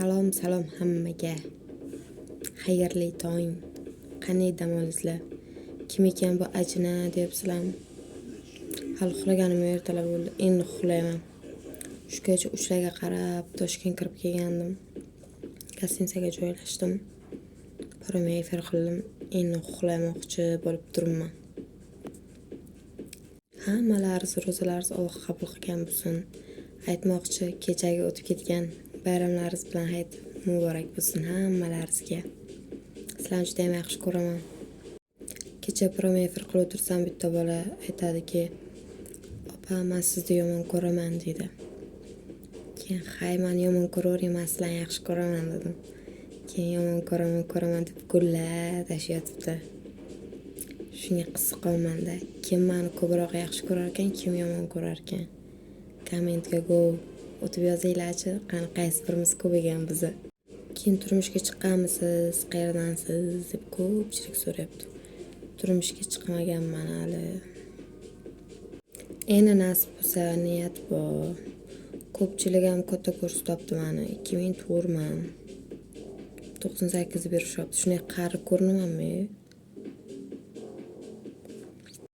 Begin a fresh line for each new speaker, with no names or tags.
Salom hammaga. Xayrli tong. Qanday dam olasizlar? Kim ekan bu ajina deyapsizlarmi? Hali uxlaganim ertalab bo'ldi. Endi uxlayman. Shu kecha 3larga qarab Toshkentga kirib kelgandim. Gostinitsaga joylashdim. Promil efir qildim. Endi uxlamoqchi bo'lib turibman. Hammalariz ro'zalarsiz Alloh qabul qilgan bo'lsin. Aytmoqchi, kechagi o'tib ketgan bayramlaringiz bilan hayit muborak bo'lsin hammalaringizga. Sizlarni juda ham yaxshi ko'raman. Kecha promil efir qilib o'tirsam, bitta bola aytadiki, "Opa, men sizni yomon ko'raman" dedi. Keyin, "Hay, men yomon ko'ravering, men sizlarni yaxshi ko'raman" dedim. Keyin yomon ko'raman deb gullar tashiyotibdi. Shunga qiziqolmanda. Kim meni ko'proq yaxshi ko'rar ekan, kim yomon ko'rar ekan? Kommentga go o'tib yozinglarchi, qani qaysi birimiz ko'paygan bizni. Keyin turmushga chiqqanmisiz, qayerdansiz deb ko'pchilik so'rayapti. Turmushga chiqmaganman hali. Endi nasib bo'lsa, niyat bor. Ko'pchilik ham katta ko'rsatyapti meni. 2004 man. 98 berishyapti. Shunday qari ko'rinamanmi?